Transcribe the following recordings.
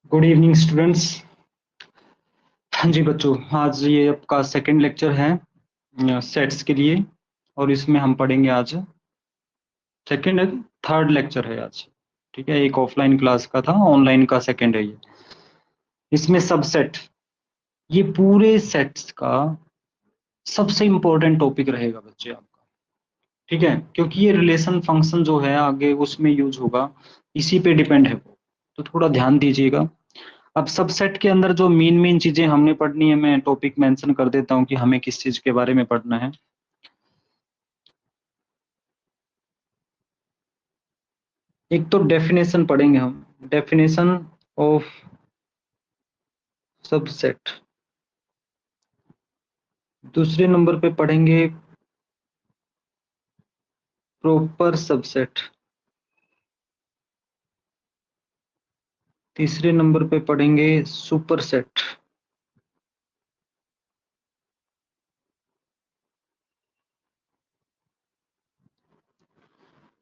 Good evening students. हाँ जी बच्चों, आज ये आपका सेकंड लेक्चर है सेट्स के लिए। और इसमें हम पढ़ेंगे आज सेकंड थर्ड लेक्चर है आज। ठीक है, एक ऑफलाइन क्लास का था, ऑनलाइन का सेकंड है ये। इसमें सबसेट, ये पूरे सेट्स का सबसे इम्पोर्टेंट टॉपिक रहेगा बच्चे आपका। ठीक है, क्योंकि ये रिलेशन फंक्शन जो है आगे उसमें यूज होगा, इसी पे डिपेंड है वो। तो थोड़ा ध्यान दीजिएगा। अब सबसेट के अंदर जो मेन मेन चीजें हमने पढ़नी है, मैं टॉपिक मेंशन कर देता हूँ कि हमें किस चीज के बारे में पढ़ना है। एक तो डेफिनेशन पढ़ेंगे हम, डेफिनेशन ऑफ सबसेट। दूसरे नंबर पे पढ़ेंगे प्रॉपर सबसेट। तीसरे नंबर पे पढ़ेंगे सुपरसेट।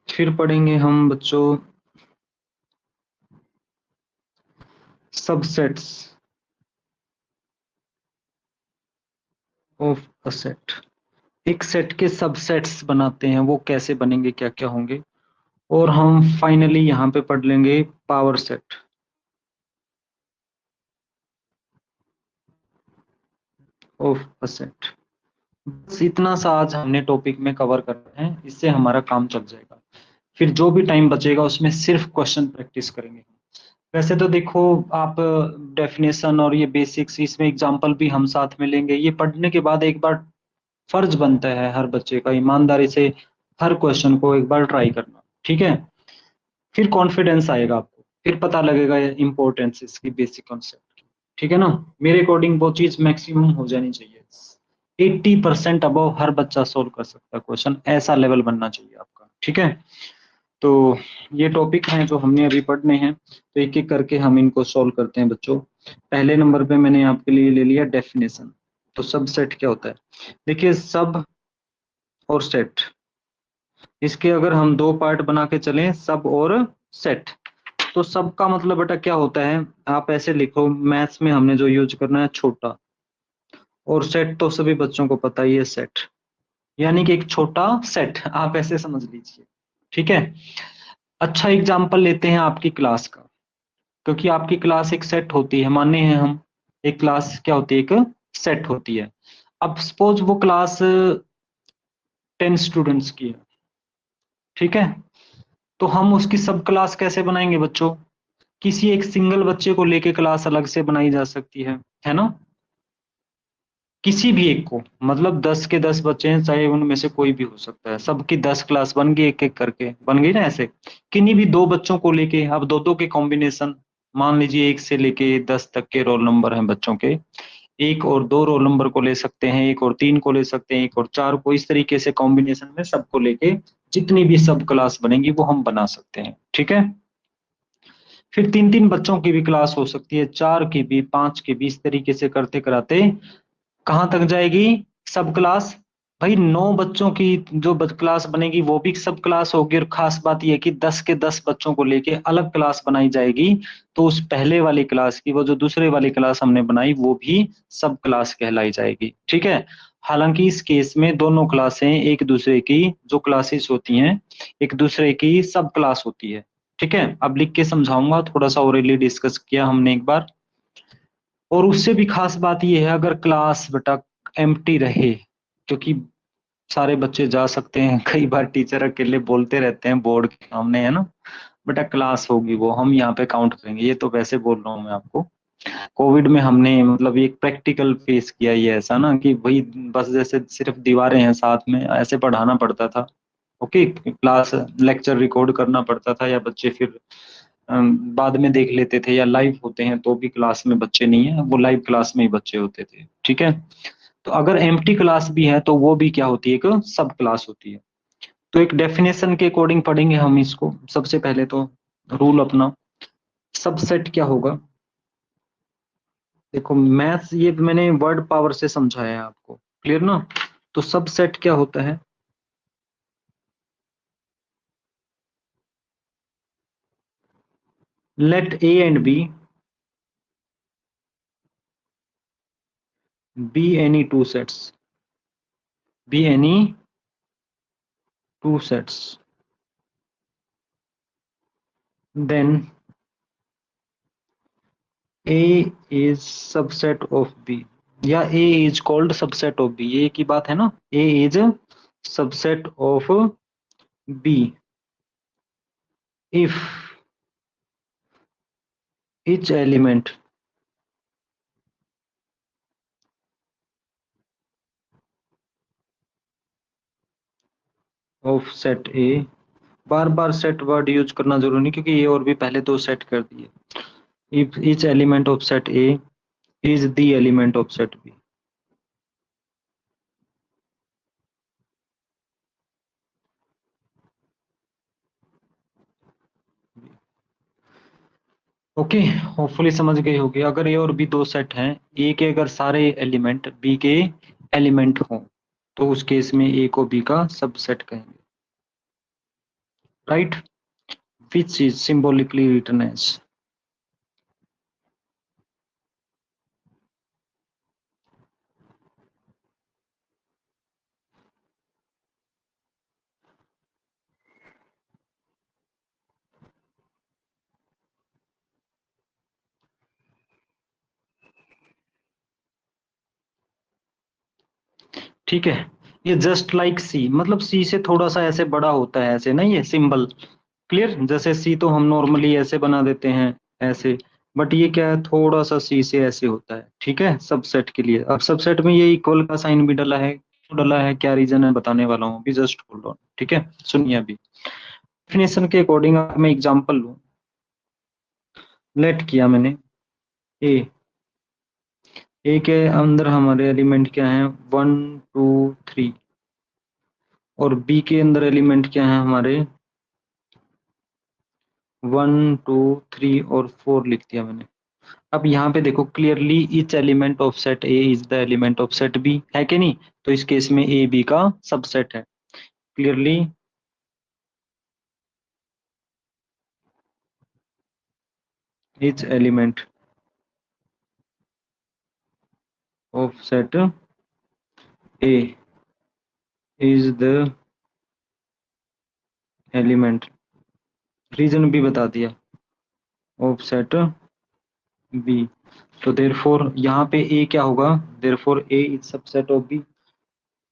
फिर पढ़ेंगे हम बच्चों सबसेट्स ऑफ अ सेट। एक सेट के सबसेट्स बनाते हैं, वो कैसे बनेंगे, क्या क्या होंगे। और हम फाइनली यहाँ पे पढ़ लेंगे power set of a set. बस इतना सा आज हमने टॉपिक में कवर करना है, इससे हमारा काम चल जाएगा। फिर जो भी टाइम बचेगा उसमें सिर्फ क्वेश्चन प्रैक्टिस करेंगे। वैसे तो देखो, आप डेफिनेशन और ये बेसिक्स, इसमें एग्जांपल भी हम साथ में लेंगे। ये पढ़ने के बाद एक बार फर्ज बनता है हर बच्चे का ईमानदारी से हर क्वेश्चन को एक बार ट्राई करना। ठीक है, फिर कॉन्फिडेंस आएगा आपको, फिर पता लगेगा इंपॉर्टेंस इसकी, बेसिक कॉन्सेप्ट की। ठीक है ना। मेरे अकॉर्डिंग वो चीज मैक्सिमम हो जानी चाहिए। 80% अबव हर बच्चा सोल्व कर सकता है क्वेश्चन, ऐसा लेवल बनना चाहिए आपका। ठीक है, तो ये टॉपिक हैं जो हमने अभी पढ़ने हैं, तो एक एक करके हम इनको सॉल्व करते हैं बच्चों। पहले नंबर पे मैंने आपके लिए ले लिया डेफिनेशन। तो सब सेट क्या होता है, देखिए सब और सेट, इसके अगर हम दो पार्ट बना के चलें, सब और सेट। तो सब का मतलब बेटा क्या होता है, आप ऐसे लिखो, मैथ्स में हमने जो यूज करना है छोटा, और सेट तो सभी बच्चों को पता ही है सेट, यानी कि एक छोटा सेट, आप ऐसे समझ लीजिए। ठीक है, अच्छा एग्जाम्पल लेते हैं आपकी क्लास का, क्योंकि आपकी क्लास एक सेट होती है, मानते हैं हम। एक क्लास क्या होती है, एक सेट होती है। अब सपोज वो क्लास 10 स्टूडेंट्स की है। ठीक है, तो हम उसकी सब क्लास कैसे बनाएंगे बच्चों, किसी एक सिंगल बच्चे को लेके क्लास अलग से बनाई जा सकती है ना। किसी भी एक को, मतलब 10 के 10 बच्चे हैं, चाहे उनमें से कोई भी हो सकता है, सबकी 10 क्लास बन गई, एक एक करके बन गई ना ऐसे। किन्हीं भी दो बच्चों को लेके, अब दो दो के कॉम्बिनेशन, मान लीजिए 1 से लेके 10 तक के रोल नंबर हैं बच्चों के, एक और दो रोल नंबर को ले सकते हैं, एक और तीन को ले सकते हैं, एक और चार को, इस तरीके से कॉम्बिनेशन में सबको लेके जितनी भी सब क्लास बनेगी वो हम बना सकते हैं। ठीक है, फिर 3 3 बच्चों की भी क्लास हो सकती है, चार की भी, पांच की भी, इस तरीके से करते कराते कहाँ तक जाएगी सब क्लास। भाई 9 बच्चों की जो क्लास बनेगी वो भी सब क्लास होगी, और खास बात यह है कि 10 के 10 बच्चों को लेके अलग क्लास बनाई जाएगी। तो उस पहले वाली क्लास की, वो जो दूसरे वाली क्लास हमने बनाई, वो भी सब क्लास कहलाई जाएगी। ठीक है, हालांकि इस केस में दोनों क्लासें एक दूसरे की, जो क्लासेस होती हैं, एक दूसरे की सब क्लास होती है। ठीक है, अब लिख के समझाऊंगा, थोड़ा सा ओरली डिस्कस किया हमने एक बार। और उससे भी खास बात यह है, अगर क्लास बेटा एम्प्टी रहे, क्योंकि सारे बच्चे जा सकते हैं, कई बार टीचर अकेले बोलते रहते हैं बोर्ड के सामने, है ना। बेटा क्लास होगी, वो हम यहाँ पे काउंट करेंगे, ये तो वैसे बोल रहा हूँ मैं आपको। कोविड में हमने मतलब एक प्रैक्टिकल फेस किया ये, ऐसा ना कि भाई बस जैसे सिर्फ दीवारें हैं साथ में, ऐसे पढ़ाना पड़ता था। ओके, क्लास लेक्चर रिकॉर्ड करना पड़ता था, या बच्चे फिर बाद में देख लेते थे, या लाइव होते हैं तो भी क्लास में बच्चे नहीं है, वो लाइव क्लास में ही बच्चे होते थे। ठीक है, तो अगर एम्प्टी क्लास भी है तो वो भी क्या होती है, एक सब क्लास होती है। तो एक डेफिनेशन के अकॉर्डिंग पढ़ेंगे हम इसको। सबसे पहले तो रूल अपना, सबसेट क्या होगा। देखो मैथ्स ये मैंने वर्ड पावर से समझाया है आपको, क्लियर ना। तो सबसेट क्या होता है, let A and B be any two sets, be any two sets, then A is subset of B, या A is called subset of B, ये की बात है ना, A is subset of B if each element of set A, bar bar set word use करना जरूरी नहीं क्योंकि ये और भी पहले दो सेट कर दिए, if each element of set A is the element of set B, okay, hopefully समझ गए होगे। अगर ए और बी दो सेट हैं, ए के अगर सारे एलिमेंट बी के एलिमेंट हों तो उस केस में ए को बी का सबसेट कहेंगे, right, which is symbolically written as. ठीक है, ये जस्ट लाइक सी, मतलब सी से थोड़ा सा ऐसे बड़ा होता है, ऐसे नहीं है सिंबल, क्लियर, जैसे सी तो हम नॉर्मली ऐसे बना देते हैं ऐसे, बट ये क्या है, थोड़ा सा सी से ऐसे होता है, ठीक है, सबसेट के लिए। अब सबसेट में ये इक्वल का साइन भी डला है, क्यों डला है, क्या रीजन है, बताने वाला हूँ अभी, जस्ट होल्ड ऑन, ठीक है, सुनिए अभी। डेफिनेशन के अकॉर्डिंग मैं एग्जांपल लूँ, लेट किया मैंने ए, ए के अंदर हमारे एलिमेंट क्या है, 1 2 3, और बी के अंदर एलिमेंट क्या है हमारे 1 2 3 और 4 लिख दिया मैंने। अब यहाँ पे देखो clearly each element of set A is the element of set B, है कि नहीं, तो इस केस में ए बी का सबसेट है, clearly each element of set A is the element, reason भी बता दिया, ऑफ सेट बी, तो देयरफॉर यहाँ पे ए क्या होगा, therefore A is subset of B,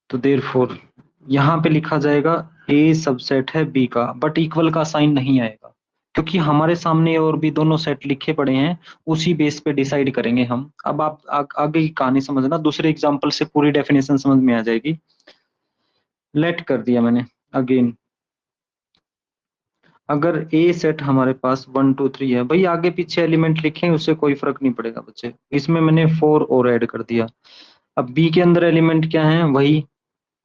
तो देयरफॉर यहाँ पे लिखा जाएगा ए सबसेट है बी का, बट इक्वल का साइन नहीं आएगा क्योंकि हमारे सामने और भी दोनों सेट लिखे पड़े हैं, उसी बेस पे डिसाइड करेंगे हम। अब आप आगे की कहानी समझना, दूसरे एग्जांपल से पूरी डेफिनेशन समझ में आ जाएगी। लेट कर दिया मैंने अगेन, अगर ए सेट हमारे पास 1 2 3 है, भाई आगे पीछे एलिमेंट लिखे उससे कोई फर्क नहीं पड़ेगा बच्चे, इसमें मैंने 4 और ऐड कर दिया। अब बी के अंदर एलिमेंट क्या है, वही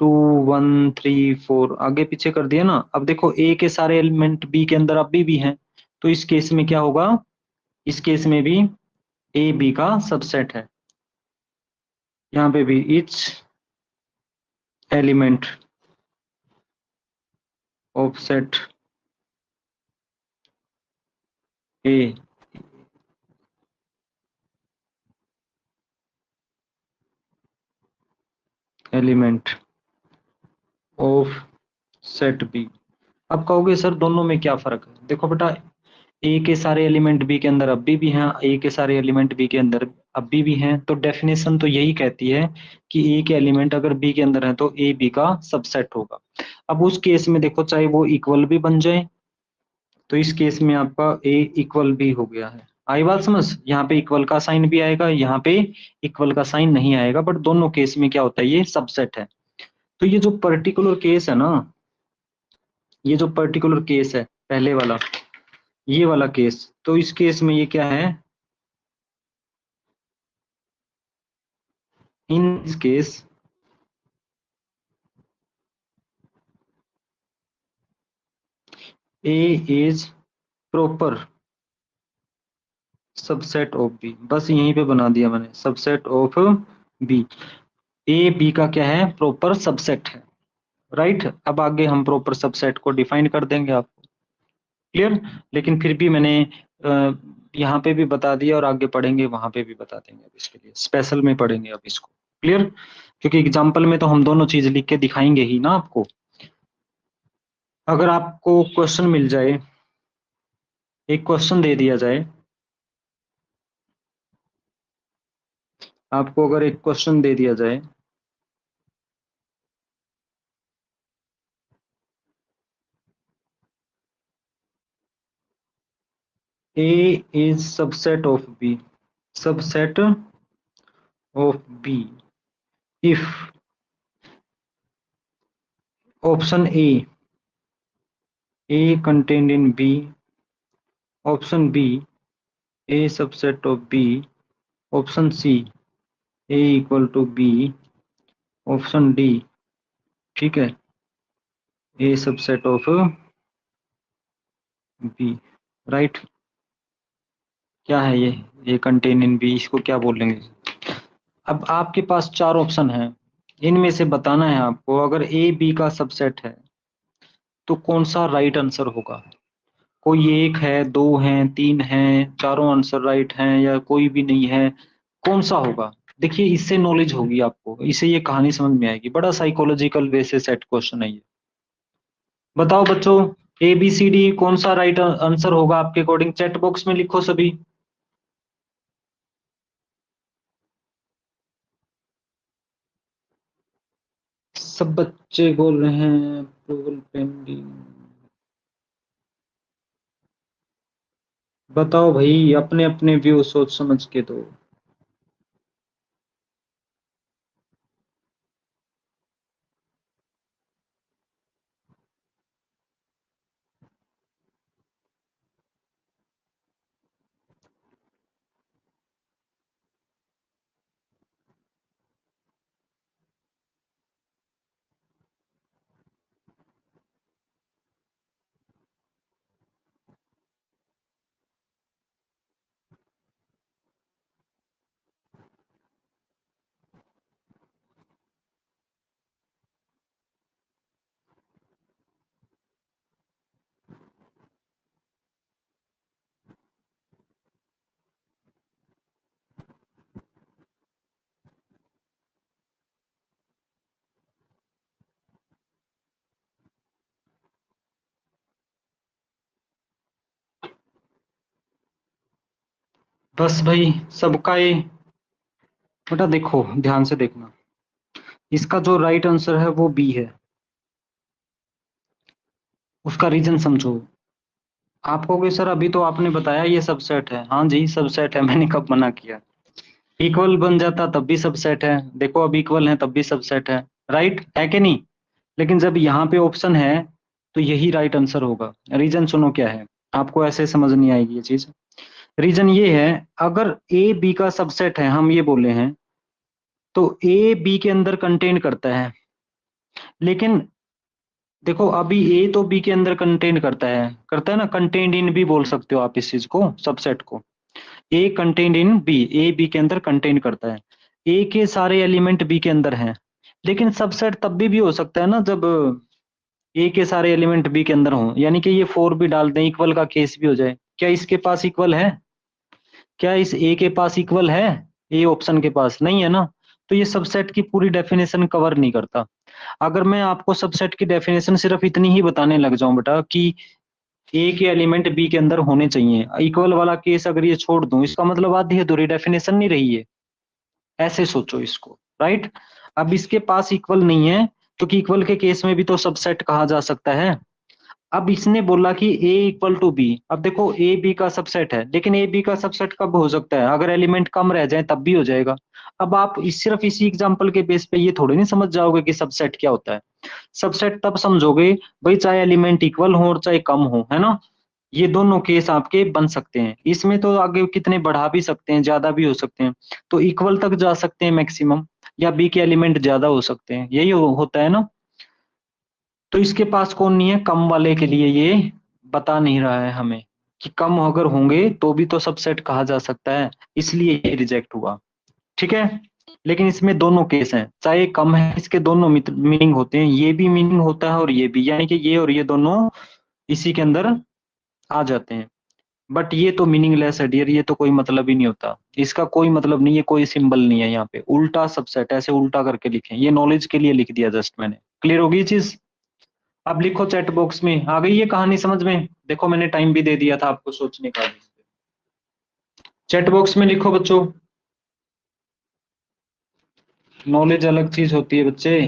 2 1 3 4 आगे पीछे कर दिया ना। अब देखो ए के सारे एलिमेंट बी के अंदर अभी भी हैं, तो इस केस में क्या होगा, इस केस में भी ए बी का सबसेट है, यहाँ पे भी each element of set A element of set B. अब कहोगे सर दोनों में क्या फर्क है, देखो बेटा, ए के सारे एलिमेंट बी के अंदर अभी भी हैं, ए के सारे एलिमेंट बी के अंदर अभी भी हैं, तो डेफिनेशन तो यही कहती है कि ए के एलिमेंट अगर बी के अंदर है तो ए बी का सबसेट होगा। अब उस केस में देखो चाहे वो इक्वल भी बन जाए, तो इस केस में आपका ए इक्वल भी हो गया है, आई बात समझ, यहाँ पे इक्वल का साइन भी आएगा, यहाँ पे इक्वल का साइन नहीं आएगा, बट दोनों केस में क्या होता है, ये सबसेट है। तो ये जो पर्टिकुलर केस है ना, ये जो पर्टिकुलर केस है पहले वाला, ये वाला केस, तो इस केस में ये क्या है, in this case A is proper subset of B, बस यहीं पे बना दिया मैंने, subset of B, A B का क्या है, प्रॉपर सबसेट है, राइट। अब आगे हम प्रॉपर सबसेट को डिफाइन कर देंगे आपको, क्लियर, लेकिन फिर भी मैंने यहाँ पे भी बता दिया और आगे पढ़ेंगे वहां पे भी बता देंगे, अब इसके लिए स्पेशल में पढ़ेंगे अब इसको। क्लियर? क्योंकि एग्जाम्पल में तो हम दोनों चीज लिख के दिखाएंगे ही ना आपको। अगर आपको क्वेश्चन मिल जाए, एक क्वेश्चन दे दिया जाए, आपको अगर एक क्वेश्चन दे दिया जाए, A is subset of B, subset of B if option A contained in B, option B A subset of B, option C A equal to B, option D, ठीक है, ए सबसेट ऑफ बी, राइट। क्या है ये contain in B, इसको क्या बोलेंगे? अब आपके पास चार ऑप्शन हैं, इनमें से बताना है आपको, अगर ए बी का सबसेट है तो कौन सा राइट आंसर होगा। कोई एक है, दो हैं, तीन हैं, चारों आंसर राइट हैं, या कोई भी नहीं है, कौन सा होगा? देखिए इससे नॉलेज होगी आपको, इससे ये कहानी समझ में आएगी। बड़ा साइकोलॉजिकल वे से सेट क्वेश्चन है ये। बताओ बच्चों, ए बी सी डी कौन सा राइट आंसर होगा आपके अकॉर्डिंग? चैट बॉक्स में लिखो सभी। सब बच्चे बोल रहे हैं अप्रूवल पेंडिंग। बताओ भाई, अपने अपने व्यू सोच समझ के दो। बस भाई, सबका ये, बेटा देखो ध्यान से देखना, इसका जो राइट आंसर है वो बी है। उसका रीजन समझो। आप कहोगे सर अभी तो आपने बताया ये सबसेट है। हाँ जी सबसेट है, मैंने कब मना किया? इक्वल बन जाता तब भी सबसेट है, देखो अब इक्वल है तब भी सबसेट है, राइट है कि नहीं? लेकिन जब यहाँ पे ऑप्शन है तो यही राइट आंसर होगा। रीजन सुनो क्या है, आपको ऐसे समझ नहीं आएगी ये चीज। रीजन ये है, अगर ए बी का सबसेट है, हम ये बोले हैं, तो ए बी के अंदर कंटेन करता है। लेकिन देखो अभी ए तो बी के अंदर कंटेन करता है ना, कंटेन्ड इन भी बोल सकते हो आप इस चीज को, सबसेट को। A contained in B, A B के अंदर कंटेन करता है, ए के सारे एलिमेंट बी के अंदर हैं। लेकिन सबसेट तब भी हो सकता है ना जब ए के सारे एलिमेंट बी के अंदर हों, यानी कि ये फोर भी डाल दें, इक्वल का केस भी हो जाए। क्या इसके पास इक्वल है? क्या इस ए के पास इक्वल है? ए ऑप्शन के पास नहीं है ना, तो ये सबसेट की पूरी डेफिनेशन कवर नहीं करता। अगर मैं आपको सबसेट की डेफिनेशन सिर्फ इतनी ही बताने लग जाऊं बेटा कि ए के एलिमेंट बी के अंदर होने चाहिए, इक्वल वाला केस अगर ये छोड़ दूं, इसका मतलब आधी अधूरी डेफिनेशन नहीं रही है। ऐसे सोचो इसको, राइट। अब इसके पास इक्वल नहीं है, क्योंकि इक्वल के केस में भी तो सबसेट कहा जा सकता है। अब इसने बोला कि a इक्वल टू बी, अब देखो ए बी का सबसेट है, लेकिन ए बी का सबसेट कब हो सकता है? अगर एलिमेंट कम रह जाए तब भी हो जाएगा। अब आप सिर्फ इसी एग्जांपल के बेस पे ये थोड़ी नहीं समझ जाओगे कि सबसेट क्या होता है। सबसेट तब समझोगे भाई, चाहे एलिमेंट इक्वल हो और चाहे कम हो, है ना। ये दोनों केस आपके बन सकते हैं, इसमें तो आगे कितने बढ़ा भी सकते हैं, ज्यादा भी हो सकते हैं, तो इक्वल तक जा सकते हैं मैक्सिमम, या बी के एलिमेंट ज्यादा हो सकते हैं, यही होता है ना। तो इसके पास कौन नहीं है? कम वाले के लिए ये बता नहीं रहा है हमें कि कम अगर होंगे तो भी तो सबसेट कहा जा सकता है, इसलिए ये रिजेक्ट हुआ, ठीक है। लेकिन इसमें दोनों केस हैं, चाहे कम है, इसके दोनों मीनिंग होते हैं, ये भी मीनिंग होता है और ये भी, यानी कि ये और ये दोनों इसी के अंदर आ जाते हैं। बट ये तो मीनिंगलेस है डियर, ये तो कोई मतलब ही नहीं होता, इसका कोई मतलब नहीं है, कोई सिंबल नहीं है यहाँ पे। उल्टा सबसेट ऐसे उल्टा करके लिखें, ये नॉलेज के लिए लिख दिया जस्ट मैंने। क्लियर होगी ये चीज? अब लिखो चैट बॉक्स में, आ गई ये कहानी समझ में? देखो मैंने टाइम भी दे दिया था आपको सोचने का। चैट बॉक्स में लिखो बच्चों। नॉलेज अलग चीज होती है बच्चे।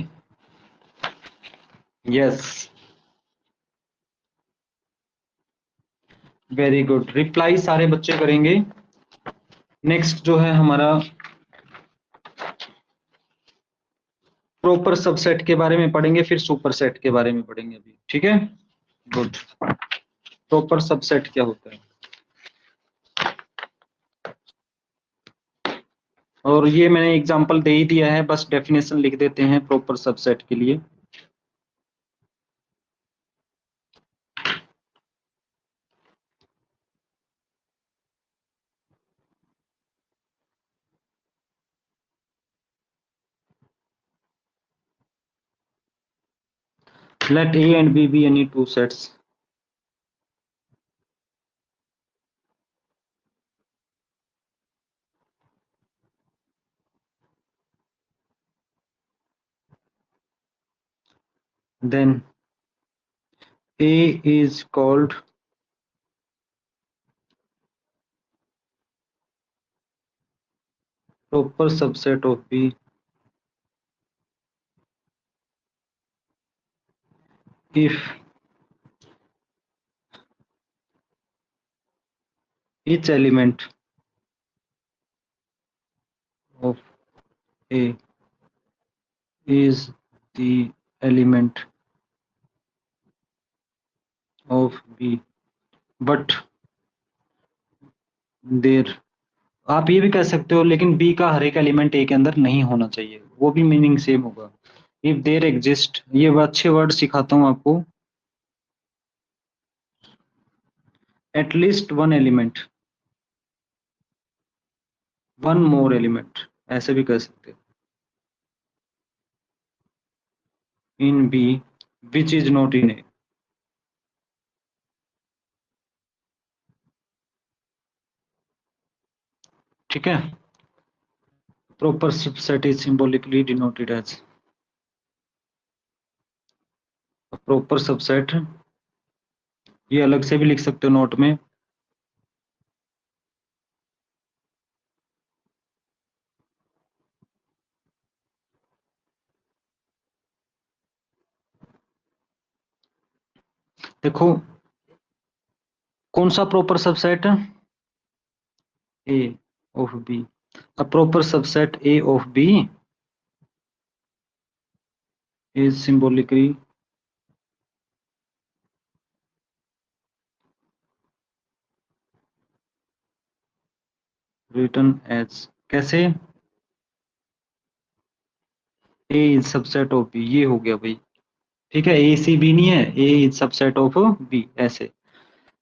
यस, वेरी गुड, रिप्लाई सारे बच्चे करेंगे। नेक्स्ट जो है हमारा प्रॉपर सबसेट के बारे में पढ़ेंगे, फिर सुपर सेट के बारे में पढ़ेंगे अभी, ठीक है? गुड। प्रॉपर सबसेट क्या होता है, और ये मैंने एग्जांपल दे ही दिया है, बस डेफिनेशन लिख देते हैं प्रॉपर सबसेट के लिए। Let A and B be any two sets. Then A is called proper subset of B if each element of A is the element of B, but there, आप ये भी कह सकते हो लेकिन बी का हर एक एलिमेंट ए के अंदर नहीं होना चाहिए, वो भी मीनिंग सेम होगा। इफ देयर एग्जिस्ट, ये अच्छे वर्ड सिखाता हूं आपको, at least one element, one more element, ऐसे भी कह सकते हो, in B which is not in A. ठीक है, proper subset is symbolically denoted as proper subset, ये अलग से भी लिख सकते हो नोट में। देखो कौन सा proper subset, A of B, a proper subset A of B is symbolically written as, कैसे? A is subset of B, ये हो गया भाई, ठीक है? A C B नहीं है, A is subset of B, ऐसे।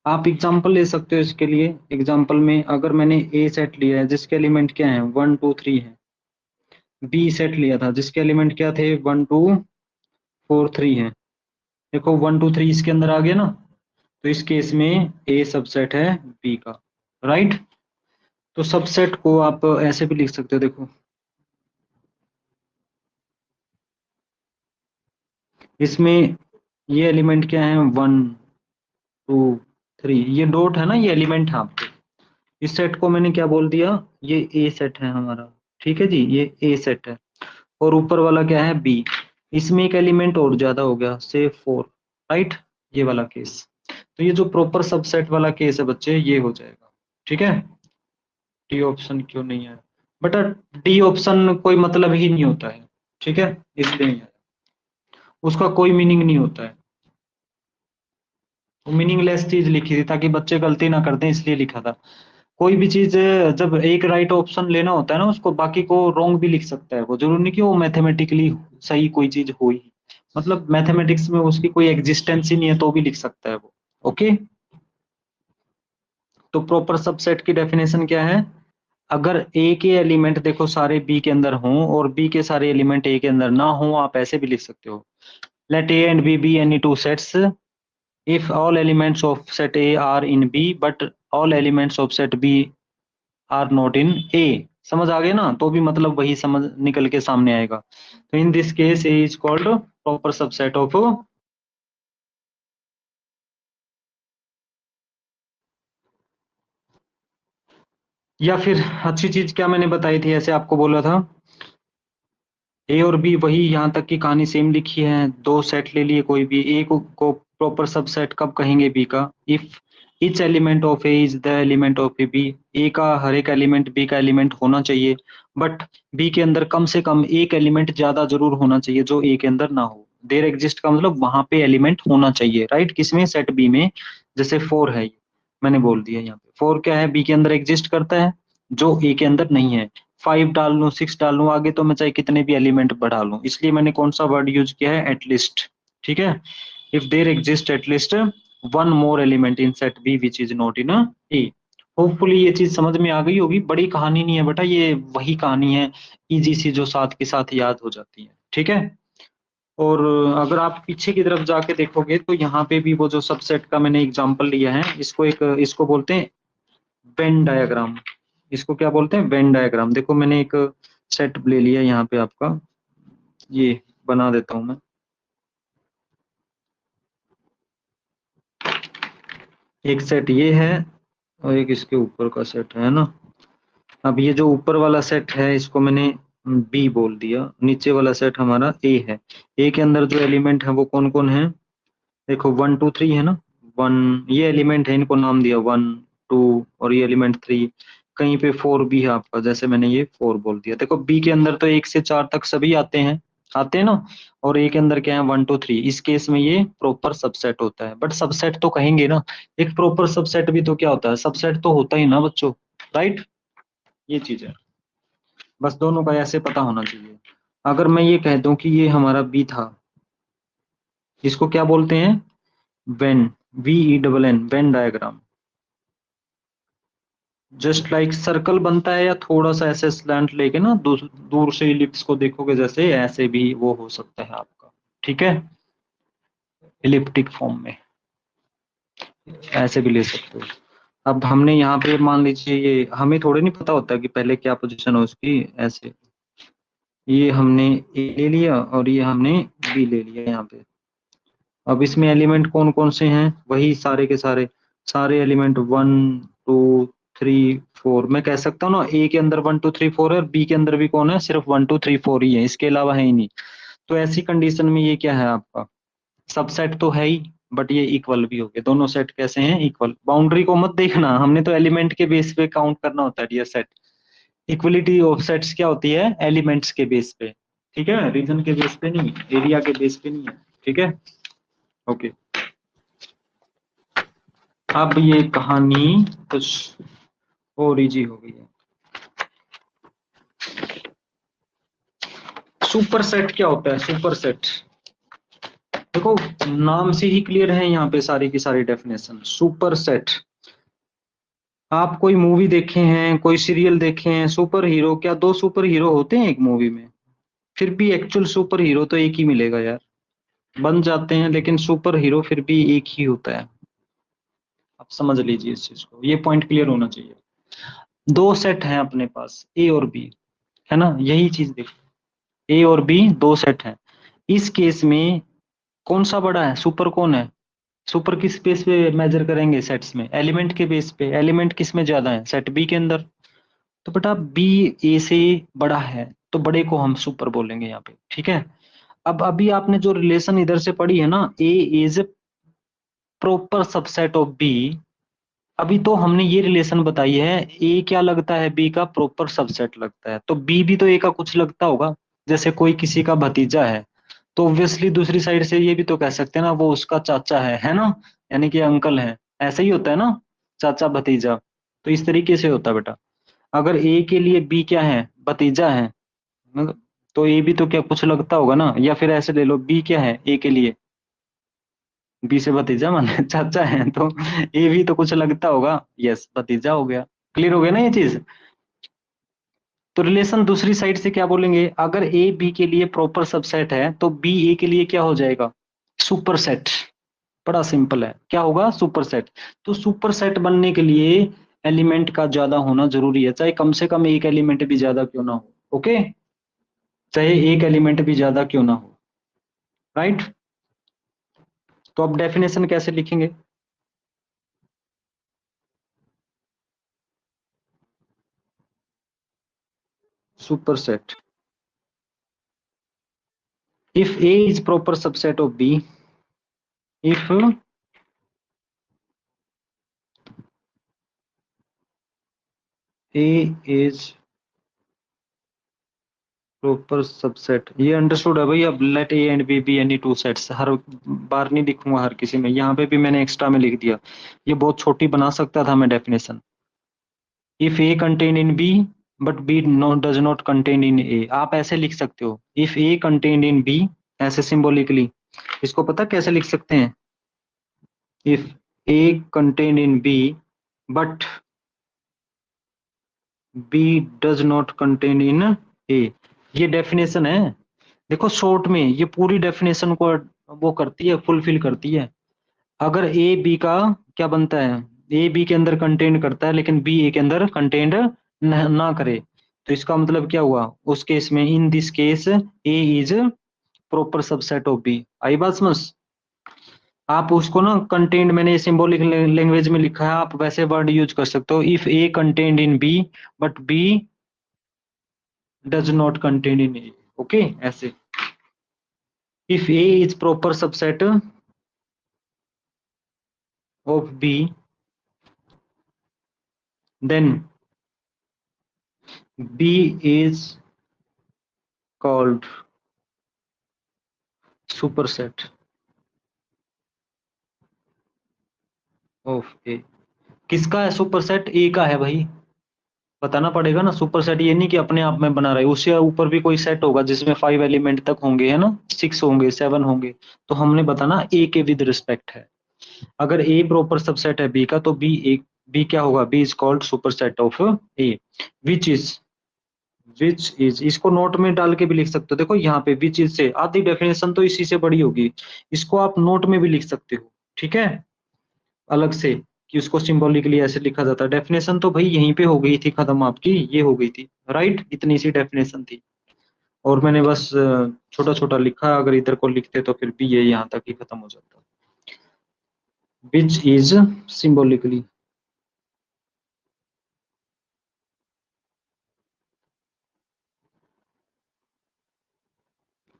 आप एग्जांपल ले सकते हो इसके लिए। एग्जांपल में अगर मैंने A सेट लिया है जिसके एलिमेंट क्या है, 1 2 3 है, B सेट लिया था जिसके एलिमेंट क्या थे, 1 2 4 3 है, देखो 1 2 3 इसके अंदर आ गया ना, तो इस केस में A सबसेट है B का, राइट? तो सबसेट को आप ऐसे भी लिख सकते हो, देखो इसमें ये एलिमेंट क्या है, 1 2 3, ये डॉट है ना, ये एलिमेंट है आपके। इस सेट को मैंने क्या बोल दिया, ये ए सेट है हमारा, ठीक है जी, ये ए सेट है। और ऊपर वाला क्या है, बी, इसमें एक एलिमेंट और ज्यादा हो गया, से 4, राइट? ये वाला केस, तो ये जो प्रॉपर सबसेट वाला केस है बच्चे, ये हो जाएगा, ठीक है? डी ऑप्शन क्यों नहीं है बेटा, डी ऑप्शन कोई मतलब ही नहीं होता है, ठीक है? इसलिए नहीं है, उसका कोई मीनिंग नहीं होता है, वो मीनिंगलेस चीज लिखी थी ताकि बच्चे गलती ना कर दें, इसलिए लिखा था। कोई भी चीज जब एक राइट ऑप्शन लेना होता है ना, उसको बाकी को रॉन्ग भी लिख सकता है, वो जरूरी नहीं कि वो मैथमेटिकली सही कोई चीज हो ही, मतलब मैथमेटिक्स में उसकी कोई एग्जिस्टेंस ही नहीं है तो भी लिख सकता है वो। ओके, तो प्रॉपर सबसेट की डेफिनेशन क्या है, अगर ए के एलिमेंट देखो सारे बी के अंदर हों और बी के सारे एलिमेंट ए के अंदर ना हो, आप ऐसे भी लिख सकते हो, let A and B be any two sets if all elements of set A are in B but all elements of set B are not in A. समझ आ गए ना, तो भी मतलब वही समझ निकल के सामने आएगा। तो इन this case A is called proper subset of, या फिर अच्छी चीज क्या मैंने बताई थी, ऐसे आपको बोला था ए और बी, वही यहाँ तक की कहानी सेम लिखी है। दो सेट ले लिए कोई भी, ए को प्रॉपर सबसेट कब कहेंगे बी का, if each element of A is the element of A B. A का हर एक एलिमेंट बी का एलिमेंट होना चाहिए, बट बी के अंदर कम से कम एक एलिमेंट ज्यादा जरूर होना चाहिए जो ए के अंदर ना हो। देयर एग्जिस्ट का मतलब वहां पे एलिमेंट होना चाहिए, राइट। किसमें, सेट बी में। जैसे 4 है, मैंने बोल दिया यहाँ पे 4 क्या है, बी के अंदर एग्जिस्ट करता है, जो ए के अंदर नहीं है। 5 डाल लूं, 6 डाल लूं, आगे तो मैं चाहे कितने भी एलिमेंट बढ़ा लूं, इसलिए मैंने कौन सा वर्ड यूज किया है, एटलीस्ट। ठीक है, if there exist at least one more element in set B which is not in A. Hopefully ये चीज समझ में आ गई होगी, बड़ी कहानी नहीं है बेटा, ये वही कहानी है इजी सी जो साथ के साथ याद हो जाती है। ठीक है, और अगर आप पीछे की तरफ जाके देखोगे तो यहाँ पे भी वो जो सबसेट का मैंने एग्जांपल लिया है, इसको बोलते हैं वेन डायग्राम। इसको क्या बोलते हैं, वेन डायग्राम। देखो मैंने एक सेट ले लिया यहाँ पे आपका, ये बना देता हूं मैं। एक सेट ये है और एक इसके ऊपर का सेट है ना। अब ये जो ऊपर वाला सेट है इसको मैंने बी बोल दिया, नीचे वाला सेट हमारा ए है। ए के अंदर जो एलिमेंट है वो कौन कौन है, देखो 1 2 3 है ना। वन, ये एलिमेंट है, इनको नाम दिया 1 2, और ये एलिमेंट 3। कहीं पे 4 भी है आपका, जैसे मैंने ये 4 बोल दिया। देखो बी के अंदर तो 1 से 4 तक सभी आते हैं ना। और ए के अंदर क्या है, 1 2 3। इस केस में ये प्रॉपर सबसेट होता है, बट सबसेट तो कहेंगे ना। एक प्रॉपर सबसेट भी तो क्या होता है, सबसेट तो होता ही ना बच्चों, राइट। ये चीज है, बस दोनों का ऐसे पता होना चाहिए। अगर मैं ये कह दूं कि ये हमारा बी था, इसको क्या बोलते हैं, when, VENN, Venn diagram. Just like circle बनता है, या थोड़ा सा ऐसे स्लैंट लेके ना दूर से इलिप्स को देखोगे, जैसे ऐसे भी वो हो सकता है आपका। ठीक है, इलिप्टिक फॉर्म में ऐसे भी ले सकते हो। अब हमने यहाँ पे मान लीजिए, ये हमें थोड़ी नहीं पता होता कि पहले क्या पोजीशन हो उसकी, ऐसे ये हमने ए ले लिया और ये हमने बी ले लिया यहाँ पे। अब इसमें एलिमेंट कौन कौन से हैं, वही सारे के सारे, सारे एलिमेंट 1 2 3 4। मैं कह सकता हूँ ना, ए के अंदर 1 2 3 4 है, और बी के अंदर भी कौन है, सिर्फ 1 2 3 4 ही है, इसके अलावा है ही नहीं। तो ऐसी कंडीशन में ये क्या है आपका, सबसेट तो है ही, बट ये इक्वल भी हो गए। दोनों सेट कैसे हैं, इक्वल। बाउंड्री को मत देखना, हमने तो एलिमेंट के बेस पे काउंट करना होता है dear set. Equality of sets क्या होती है, एलिमेंट्स के बेस पे। ठीक है, रीजन के बेस पे नहीं, एरिया के बेस पे नहीं है। ठीक है, ओके। अब ये कहानी कुछ और इजी हो गई है। सुपर सेट क्या होता है, सुपर सेट, देखो नाम से ही क्लियर है यहाँ पे सारी की सारी डेफिनेशन। सुपर सेट, आप कोई मूवी देखे हैं, कोई सीरियल देखे हैं, सुपर हीरो, क्या दो सुपर हीरो होते हैं एक मूवी में? फिर भी एक्चुअल सुपर हीरो तो एक ही मिलेगा यार, बन जाते हैं, लेकिन सुपर हीरो फिर भी एक ही होता है। आप समझ लीजिए इस चीज को, ये पॉइंट क्लियर होना चाहिए। दो सेट हैं अपने पास, ए और बी, है ना, यही चीज देखो, ए और बी दो सेट हैं। इस केस में कौन सा बड़ा है, सुपर कौन है? सुपर किस बेस पे मेजर करेंगे सेट्स में, एलिमेंट के बेस पे। एलिमेंट किस में ज्यादा है, सेट बी के अंदर। तो बेटा बी ए से बड़ा है, तो बड़े को हम सुपर बोलेंगे यहाँ पे। ठीक है, अब अभी आपने जो रिलेशन इधर से पढ़ी है ना, A is proper subset of B, अभी तो हमने ये रिलेशन बताई है, ए क्या लगता है, बी का प्रॉपर सबसेट लगता है, तो बी भी तो ए का कुछ लगता होगा। जैसे कोई किसी का भतीजा है, तो ऑब्वियसली दूसरी साइड से ये भी तो कह सकते हैं ना, वो उसका चाचा है ना, यानी कि अंकल है। ऐसा ही होता है ना, चाचा भतीजा। तो इस तरीके से होता है बेटा। अगर ए के लिए बी क्या है, भतीजा है, मतलब, तो ए भी तो क्या कुछ लगता होगा ना। या फिर ऐसे ले लो, बी क्या है ए के लिए, बी से भतीजा माने चाचा है, तो ए भी तो कुछ लगता होगा, यस भतीजा हो गया। क्लियर हो गया ना ये चीज। तो रिलेशन दूसरी साइड से क्या बोलेंगे, अगर ए बी के लिए प्रॉपर सबसेट है, तो बी ए के लिए क्या हो जाएगा, सुपर सेट। बड़ा सिंपल है, क्या होगा, सुपरसेट। तो सुपरसेट बनने के लिए एलिमेंट का ज्यादा होना जरूरी है, चाहे कम से कम एक एलिमेंट भी ज्यादा क्यों ना हो। ओके, चाहे एक एलिमेंट भी ज्यादा क्यों ना हो, राइट। तो अब डेफिनेशन कैसे लिखेंगे? Superset, if A is proper subset of B, if A is proper subset, ये अंडरस्टूड है भाई। अब let A and B B any two sets, हर बार नहीं लिखूंगा हर किसी में, यहाँ पे भी मैंने एक्स्ट्रा में लिख दिया, ये बहुत छोटी बना सकता था मैं definition. If A contain in B but B does not contain in A, आप ऐसे लिख सकते हो, if A contain in B, ऐसे सिंबॉलिकली। इसको पता कैसे लिख सकते हैं? If A contain in B but B does not contain in A, ये डेफिनेशन है। देखो शॉर्ट में ये पूरी डेफिनेशन को वो करती है, फुलफिल करती है। अगर ए बी का क्या बनता है, ए बी के अंदर कंटेन करता है लेकिन बी ए के अंदर कंटेंट ना करे, तो इसका मतलब क्या हुआ उस केस में, in this case A is proper subset of B. आई बात समझ? आप उसको ना कंटेंट, मैंने सिंबॉलिक लैंग्वेज में लिखा है, आप वैसे वर्ड यूज कर सकते हो, if A content in B but B does not contain in A. Okay, ऐसे। If A is proper subset of B, then B is called superset of A। किसका है सुपरसेट? ए का है भाई, बताना पड़ेगा ना। सुपरसेट ये नहीं कि अपने आप में बना रहे, उससे ऊपर भी कोई सेट होगा जिसमें 5 एलिमेंट तक होंगे, है ना, 6 होंगे, 7 होंगे, तो हमने बताना ए के विद रिस्पेक्ट है। अगर ए प्रॉपर सबसेट है बी का, तो बी क्या होगा, B is called superset of A, which is इसको नोट में डाल के भी लिख सकते हो। देखो यहाँ पे विच इज से आधी डेफिनेशन तो इसी से बड़ी होगी, इसको आप नोट में भी लिख सकते हो, ठीक है, अलग से, कि उसको सिंबॉलिकली ऐसे लिखा जाता है। डेफिनेशन तो भाई यहीं पे हो गई थी खत्म, आपकी ये हो गई थी, राइट, इतनी सी डेफिनेशन थी। और मैंने बस छोटा छोटा लिखा, अगर इधर को लिखते तो फिर भी ये यहाँ तक ही खत्म हो जाता। Which is symbolically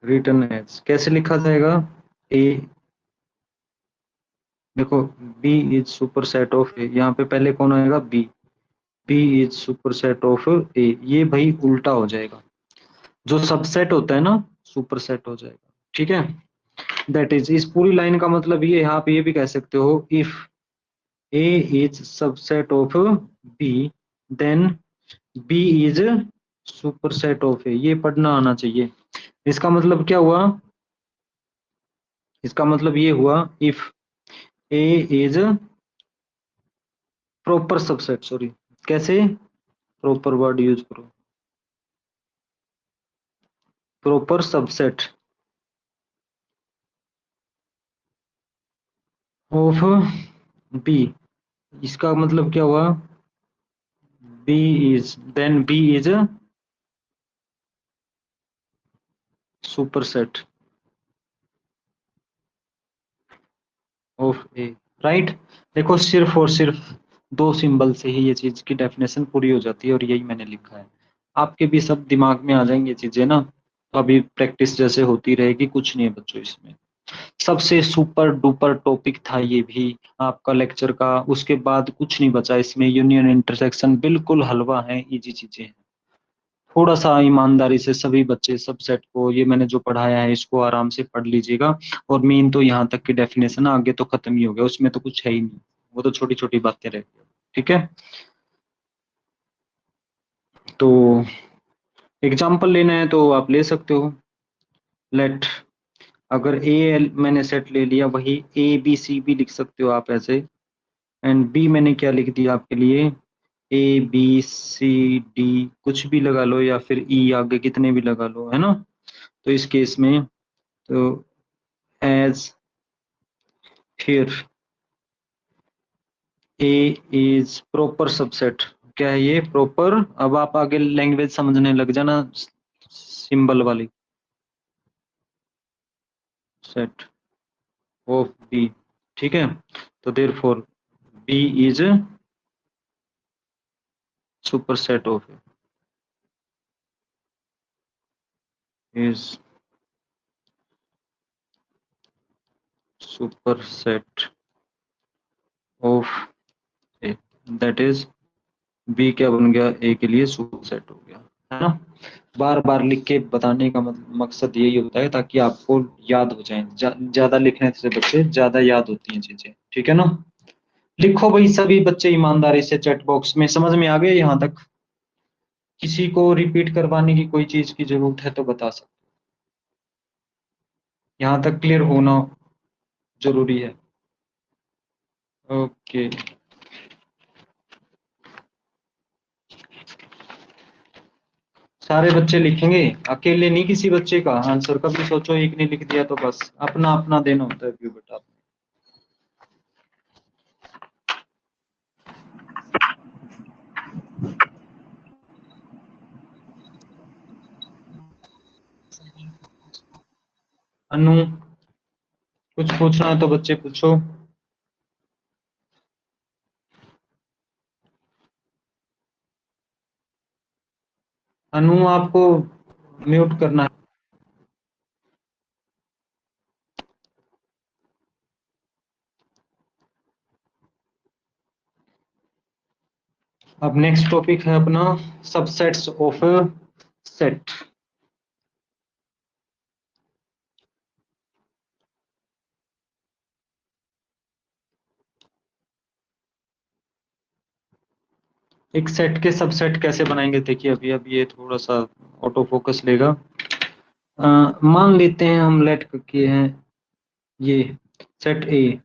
written as, कैसे लिखा जाएगा, ए, देखो B is superset of A, यहाँ पे पहले कौन आएगा, B, B is superset of A, ये भाई उल्टा हो जाएगा, जो सबसेट होता है ना सुपर सेट हो जाएगा, ठीक है। दैट इज, इस पूरी लाइन का मतलब ये है, आप ये भी कह सकते हो, if A is subset of B then B is superset of A, ये पढ़ना आना चाहिए। इसका मतलब क्या हुआ, इसका मतलब ये हुआ, if A is proper subset, sorry, कैसे, प्रॉपर वर्ड यूज करो, प्रॉपर सबसेट ऑफ बी, इसका मतलब क्या हुआ, B is, then B is superset of A, right. देखो सिर्फ और सिर्फ दो सिंबल से ही ये चीज की डेफिनेशन पूरी हो जाती है, और यही मैंने लिखा है। आपके भी सब दिमाग में आ जाएंगी ये चीजें ना, तो अभी प्रैक्टिस जैसे होती रहेगी, कुछ नहीं है बच्चों इसमें। सबसे सुपर डुपर टॉपिक था ये भी आपका लेक्चर का, उसके बाद कुछ नहीं बचा इसमें। यूनियन इंटरसेक्शन बिल्कुल हलवा है, इजी चीजें हैं। थोड़ा सा ईमानदारी से सभी बच्चे सब सेट को, ये मैंने जो पढ़ाया है इसको आराम से पढ़ लीजिएगा। और मेन तो यहाँ तक की डेफिनेशन, आगे तो खत्म ही हो गया, उसमें तो कुछ है ही नहीं, वो तो छोटी छोटी बातें रह गई, ठीक है। तो एग्जाम्पल लेना है तो आप ले सकते हो। लेट, अगर ए एल मैंने सेट ले लिया, वही ए बी सी भी लिख सकते हो आप ऐसे, एंड बी मैंने क्या लिख दिया आपके लिए, ए बी सी डी, कुछ भी लगा लो, या फिर ई आगे कितने भी लगा लो, है ना। तो इस केस में, तो एज फिर ए इज प्रॉपर सबसेट। क्या है ये? प्रॉपर। अब आप आगे लैंग्वेज समझने लग जाना, सिंबल वाली। Set of B. ठीक है, तो therefore B is superset of is superset of A, that is B क्या बन गया? ए के लिए सुपर सेट हो गया, है ना। बार बार लिख के बताने का मकसद यही होता है ताकि आपको याद हो जाए। ज्यादा लिखने से बच्चे ज्यादा याद होती हैं चीजें, ठीक है ना। लिखो भाई सभी बच्चे ईमानदारी से चैट बॉक्स में। समझ में आ गया यहाँ तक? किसी को रिपीट करवाने की कोई चीज की जरूरत है तो बता सकते। यहाँ तक क्लियर होना जरूरी है। ओके। सारे बच्चे लिखेंगे, अकेले नहीं किसी बच्चे का आंसर। कभी सोचो एक ने लिख दिया तो बस अपना अपना देना होता है व्यू। बेटा अनु, कुछ पूछना है तो बच्चे पूछो। अनु आपको म्यूट करना है। अब नेक्स्ट टॉपिक है अपना सबसेट्स ऑफ सेट। एक सेट के सबसेट कैसे बनाएंगे? देखिए अभी अभी ये थोड़ा सा ऑटो फोकस लेगा। मान लेते हैं हम लेट किए हैं ये सेट ए,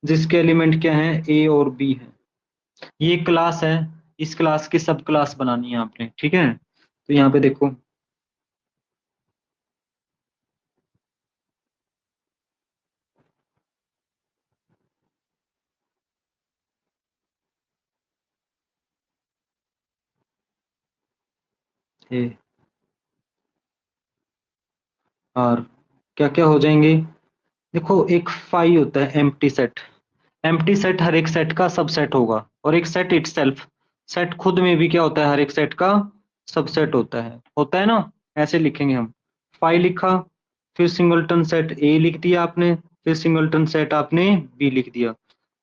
जिसके एलिमेंट क्या है? ए और बी है। ये क्लास है, इस क्लास की सब क्लास बनानी है आपने, ठीक है। तो यहाँ पे देखो, ए और क्या क्या हो जाएंगे? देखो एक फाई होता है एम्प्टी सेट। एम्प्टी सेट हर एक सेट का सबसेट होगा, और एक सेट इटसेल्फ, सेट खुद में भी क्या होता है? हर एक सेट का सबसेट होता है ना। ऐसे लिखेंगे हम। फाई लिखा, फिर सिंगलटन सेट ए लिख दिया आपने, फिर सिंगलटन सेट आपने बी लिख दिया।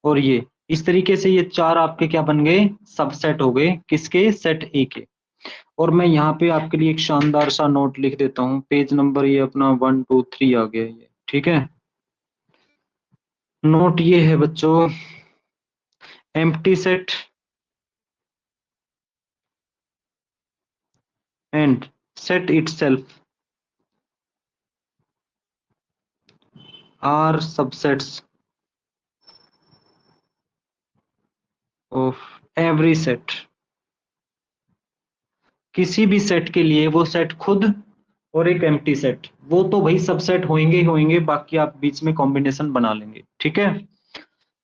और ये इस तरीके से ये चार आपके क्या बन गए? सबसेट हो गए। किसके? सेट ए के। और मैं यहाँ पे आपके लिए एक शानदार सा नोट लिख देता हूँ। पेज नंबर ये अपना 1 2 3 आ गया ये, ठीक है। नोट ये है बच्चों, empty set and set itself are subsets of every set. किसी भी सेट के लिए वो सेट खुद और एक एम्प्टी सेट, वो तो भाई सबसेट होंगे ही होंगे, बाकी आप बीच में कॉम्बिनेशन बना लेंगे, ठीक है।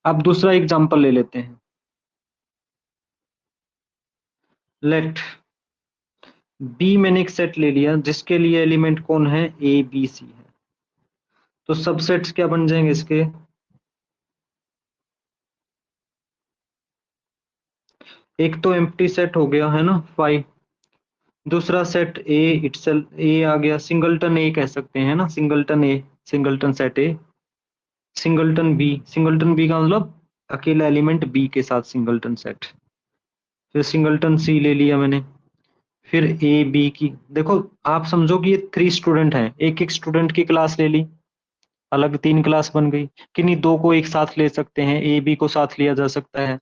अब दूसरा एग्जांपल ले लेते हैं। लेट बी, मैंने एक सेट ले लिया जिसके लिए एलिमेंट कौन है? ए बी सी है। तो सबसेट्स क्या बन जाएंगे इसके? एक तो एम्प्टी सेट हो गया है ना 5, दूसरा सेट ए इटसेल्फ, ए आ गया, सिंगलटन ए कह सकते हैं ना, singleton A, singleton set A. Singleton B, singleton B का मतलब अकेला एलिमेंट बी के साथ सिंगलटन सेट। फिर सिंगलटन सी ले लिया मैंने। फिर ए बी की, देखो आप समझो कि ये 3 स्टूडेंट हैं, एक एक स्टूडेंट की क्लास ले ली, अलग 3 क्लास बन गई। कि नहीं, दो को एक साथ ले सकते हैं, ए बी को साथ लिया जा सकता है,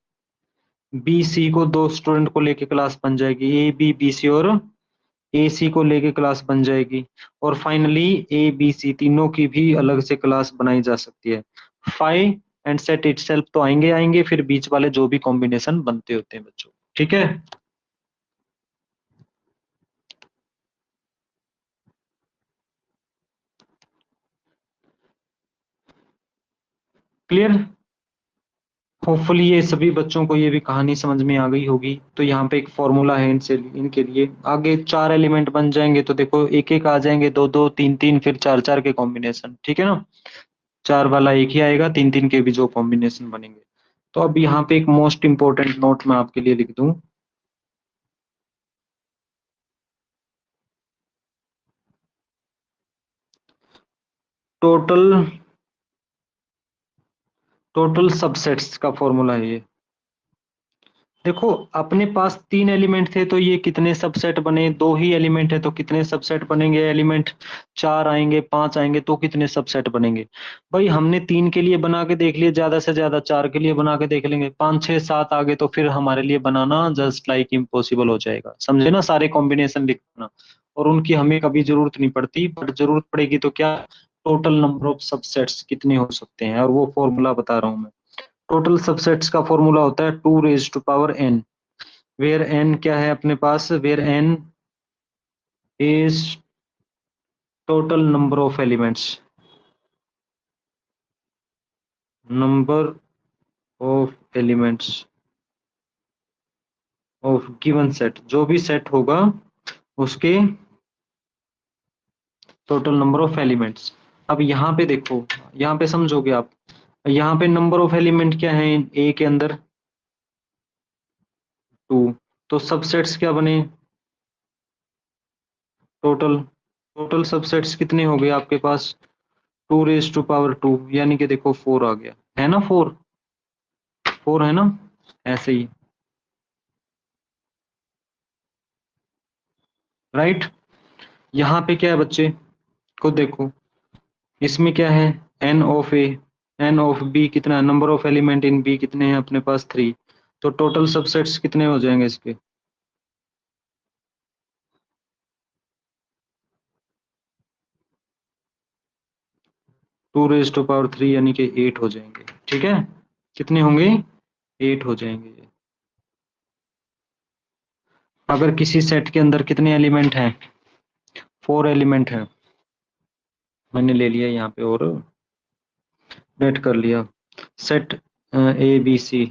बी सी को, दो स्टूडेंट को लेके क्लास बन जाएगी, ए बी बी सी और ए सी को लेके क्लास बन जाएगी। और फाइनली ए बी सी तीनों की भी अलग से क्लास बनाई जा सकती है। फाइव एंड सेट इटसेल्फ तो आएंगे आएंगे, फिर बीच वाले जो भी कॉम्बिनेशन बनते होते हैं बच्चों, ठीक है। क्लियर? होपफुली ये सभी बच्चों को ये भी कहानी समझ में आ गई होगी। तो यहाँ पे एक फॉर्मूला है इनसे, इनके लिए आगे 4 एलिमेंट बन जाएंगे, तो देखो एक एक आ जाएंगे, 2 2 3 3, फिर 4 4 के कॉम्बिनेशन, ठीक है ना? 4 वाला एक ही आएगा, 3 3 के भी जो कॉम्बिनेशन बनेंगे। तो अब यहाँ पे एक मोस्ट इंपोर्टेंट नोट मैं आपके लिए लिख दूं। टोटल टोटल सबसेट्स का फॉर्मूला है ये। देखो अपने पास 3 एलिमेंट थे, तो ये कितने सबसेट बने? 2 ही एलिमेंट है तो कितने सबसेट बनेंगे? एलिमेंट 4 आएंगे, 5 आएंगे तो कितने सबसेट बनेंगे? भाई हमने 3 के लिए बना के देख लिए, ज्यादा से ज्यादा 4 के लिए बना के देख लेंगे, 5 6 7 आगे तो फिर हमारे लिए बनाना जस्ट लाइक इम्पॉसिबल हो जाएगा, समझे ना? सारे कॉम्बिनेशन लिखना, और उनकी हमें कभी जरूरत नहीं पड़ती, बट जरूरत पड़ेगी तो क्या? टोटल नंबर ऑफ सबसेट्स कितने हो सकते हैं, और वो फॉर्मूला बता रहा हूँ मैं। टोटल सबसेट्स का फॉर्मूला होता है 2 raise to power n, where n क्या है अपने पास? Where n is total number of elements, number of elements of given set, जो भी सेट होगा उसके टोटल नंबर ऑफ एलिमेंट्स। अब यहाँ पे देखो, यहाँ पे समझोगे आप, यहाँ पे नंबर ऑफ एलिमेंट क्या है ए के अंदर? 2। तो सबसेट्स क्या बने? टोटल टोटल सबसेट्स कितने हो गए आपके पास? 2 रेज टू पावर 2, यानी कि देखो 4 आ गया, है ना? 4 4 है ना? ऐसे ही, राइट? यहाँ पे क्या है बच्चे, खुद देखो, इसमें क्या है? N of A, N of B कितना है? Number of element in B कितने हैं अपने पास? 3। तो टोटल सबसेट्स कितने हो जाएंगे इसके? 2 रेज टू पावर 3, यानी कि 8 हो जाएंगे, ठीक है? कितने होंगे? 8 हो जाएंगे। अगर किसी सेट के अंदर कितने एलिमेंट हैं? 4 एलिमेंट हैं। मैंने ले लिया यहाँ पे और नेट कर लिया सेट ए बी सी।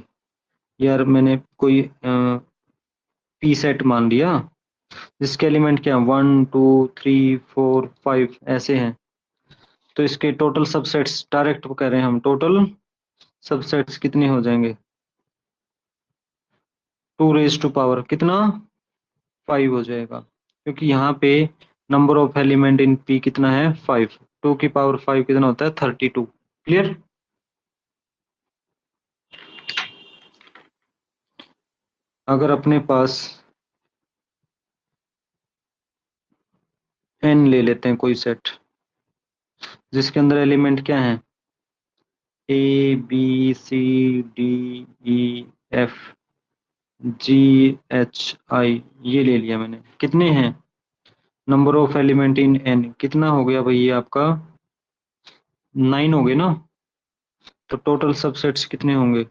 यार मैंने कोई पी सेट मान लिया, जिसके एलिमेंट क्या, 1 2 3 4 5 ऐसे हैं। तो इसके टोटल सबसेट्स डायरेक्ट कह रहे हैं हम, टोटल सबसेट्स कितने हो जाएंगे? 2 रेज टू पावर कितना? 5 हो जाएगा, क्योंकि यहाँ पे number of element in P कितना है? 5। 2 की पावर 5 कितना होता है? 32। क्लियर? अगर अपने पास एन ले लेते हैं कोई सेट, जिसके अंदर एलिमेंट क्या है? A B C D E F G H I, ये ले लिया मैंने। कितने हैं number of element in N? कितना हो गया भाई ये आपका? 9 हो गए ना? तो टोटल सबसेट्स कितने होंगे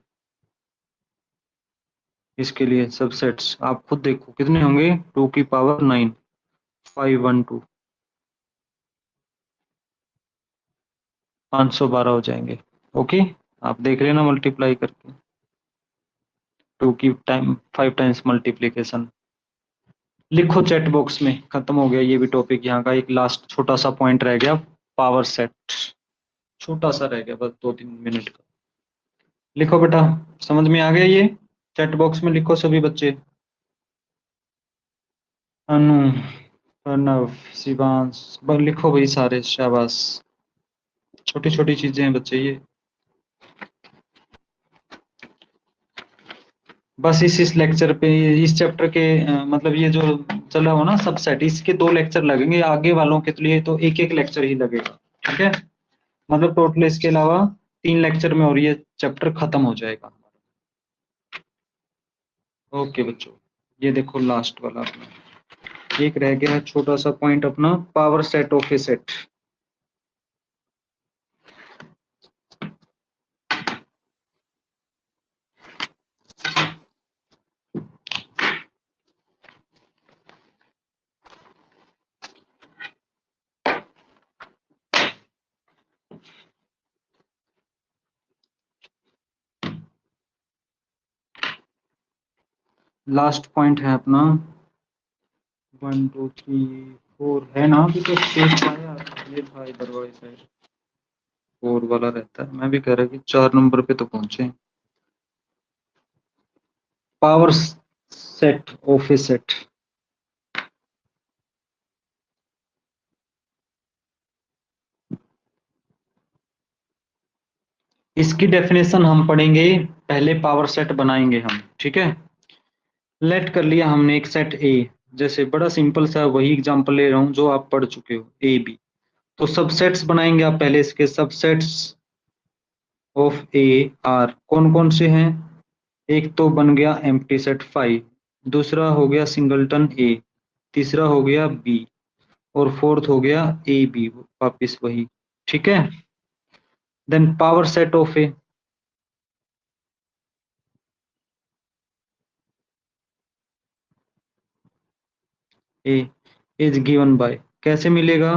इसके लिए? सबसेट्स आप खुद देखो कितने होंगे, 2 की पावर 9, 512, 512 हो जाएंगे। ओके, आप देख लेना मल्टीप्लाई करके, 2 की टाइम 5 टाइम्स मल्टीप्लीकेशन। लिखो चैट बॉक्स में, खत्म हो गया ये भी टॉपिक। यहाँ का एक लास्ट छोटा सा पॉइंट रह गया, पावर सेट, छोटा सा रह गया बस, 2 3 मिनट का। लिखो बेटा, समझ में आ गया ये? चैट बॉक्स में लिखो सभी बच्चे। अनु, प्रणव, शिवांश, बस लिखो भाई सारे, शाबाश। छोटी छोटी चीजें हैं बच्चे ये। बस इस लेक्चर पे, इस चैप्टर के मतलब ये जो चल रहा हो ना सबसेट, इसके 2 लेक्चर लगेंगे, आगे वालों के लिए तो एक एक लेक्चर ही लगेगा, ठीक है? मतलब टोटल इसके अलावा 3 लेक्चर में और ये चैप्टर खत्म हो जाएगा। ओके बच्चों, ये देखो लास्ट वाला अपना एक रह गया है छोटा सा पॉइंट अपना, power set of a set. Last point है अपना 1 2 3 4 है ना अभी तो 6 था यार, ये था इधर वाली साइड 4 वाला रहता है। मैं भी कह रहा कि 4 नंबर पे तो पहुंचे। Power set of a set, इसकी डेफिनेशन हम पढ़ेंगे। पहले पावर सेट बनाएंगे हम, ठीक है। लेट कर लिया हमने एक सेट ए, जैसे बड़ा सिंपल सा वही एग्जांपल ले रहा हूं जो आप पढ़ चुके हो, ए बी। तो सबसेट्स बनाएंगे आप पहले, इसके सबसेट्स ऑफ ए आर कौन कौन से हैं। एक तो बन गया एम्प्टी सेट फाइव, दूसरा हो गया सिंगलटन ए, तीसरा हो गया बी, और फोर्थ हो गया ए बी, वापिस वही, ठीक है। Then power set of A is given by, कैसे मिलेगा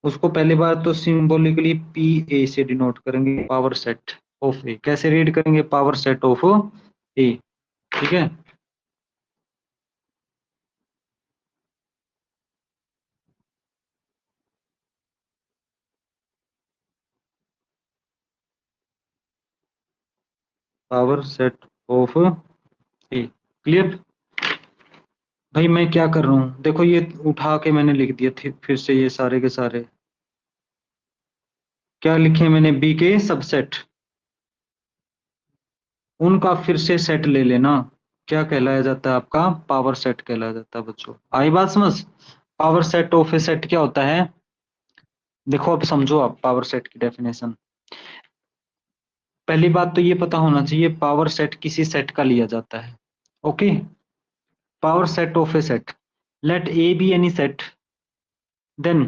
उसको, पहली बार तो सिंबॉलिकली पी ए से डिनोट करेंगे, पावर सेट ऑफ ए कैसे रीड करेंगे, पावर सेट ऑफ ए, ठीक है। Power set of A, clear. भाई मैं क्या कर रहा हूँ देखो, ये उठा के मैंने लिख दिया फिर से ये सारे के सारे, क्या लिखे मैंने, बी के सबसेट, उनका फिर से सेट ले लेना, क्या कहलाया जाता है आपका, पावर सेट कहलाया जाता है बच्चों। आई बात समझ। Power set of a set क्या होता है, देखो अब समझो आप पावर सेट की डेफिनेशन। पहली बात तो ये पता होना चाहिए पावर सेट किसी सेट का लिया जाता है, okay. Power set of a set, let A be any set, then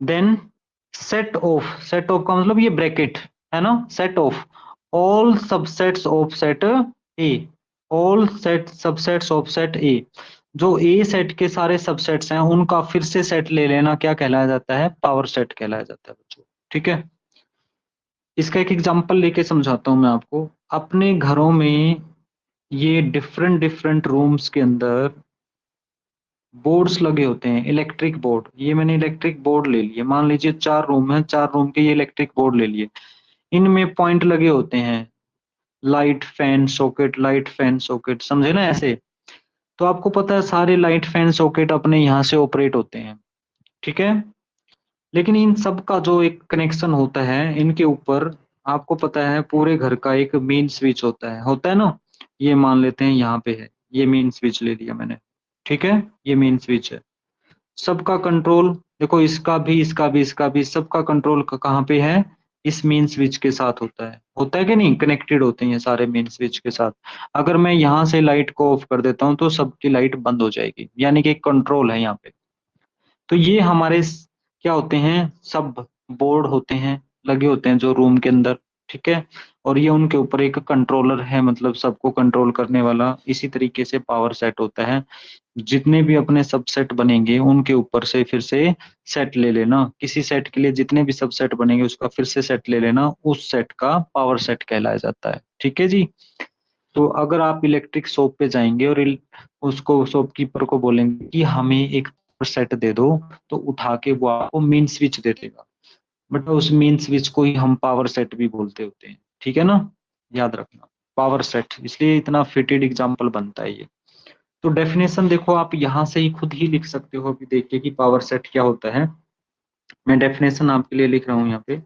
then set of का मतलब ये ब्रैकेट है ना, set of all subsets of set A, all set subsets of set A, जो ए सेट के सारे subsets हैं उनका फिर से सेट ले लेना क्या कहलाया जाता है, पावर सेट कहलाया जाता है बच्चों, ठीक है। इसका एक एग्जांपल लेके समझाता हूं मैं आपको। अपने घरों में ये डिफरेंट डिफरेंट रूम्स के अंदर बोर्ड्स लगे होते हैं, इलेक्ट्रिक बोर्ड। ये मैंने इलेक्ट्रिक बोर्ड ले लिए, मान लीजिए 4 रूम है, 4 रूम के ये इलेक्ट्रिक बोर्ड ले लिए। इनमें पॉइंट लगे होते हैं, light fan socket, light fan socket, समझे ना ऐसे। तो आपको पता है सारे लाइट फैन सॉकेट अपने यहाँ से ऑपरेट होते हैं, ठीक है। लेकिन इन सब का जो एक कनेक्शन होता है इनके ऊपर, आपको पता है पूरे घर का एक मेन स्विच होता है ना। ये मान लेते हैं यहाँ पे है, ये मेन स्विच ले लिया मैंने, ठीक है। ये मेन स्विच है, सबका कंट्रोल देखो, इसका भी सबका कंट्रोल कहाँ पे है, इस मेन स्विच के साथ होता है कि नहीं, कनेक्टेड होते हैं ये सारे मेन स्विच के साथ। अगर मैं यहाँ से लाइट को ऑफ कर देता हूँ तो सबकी लाइट बंद हो जाएगी, यानी कि एक कंट्रोल है यहाँ पे। तो ये हमारे क्या होते हैं, सब बोर्ड होते हैं, लगे होते हैं जो रूम के अंदर, ठीक है। और ये उनके ऊपर एक कंट्रोलर है, मतलब सबको कंट्रोल करने वाला। इसी तरीके से पावर सेट होता है, जितने भी अपने सबसेट बनेंगे उनके ऊपर से फिर से सेट ले लेना, किसी सेट के लिए जितने भी सबसेट बनेंगे उसका फिर से सेट ले लेना, उस सेट का पावर सेट कहलाया जाता है, ठीक है जी। तो अगर आप इलेक्ट्रिक शॉप पे जाएंगे और उसको शॉपकीपर को बोलेंगे कि हमें एक सेट दे दो, तो उठा के वो आपको मेन स्विच दे देगा, बट उस मेन स्विच को ही हम पावर सेट भी बोलते होते हैं, ठीक है ना, याद रखना। पावर सेट इसलिए इतना फिटेड एग्जाम्पल बनता है ये। तो डेफिनेशन देखो आप यहाँ से ही खुद ही लिख सकते हो, अभी देखिए कि पावर सेट क्या होता है। मैं डेफिनेशन आपके लिए लिख रहा हूँ यहाँ पे।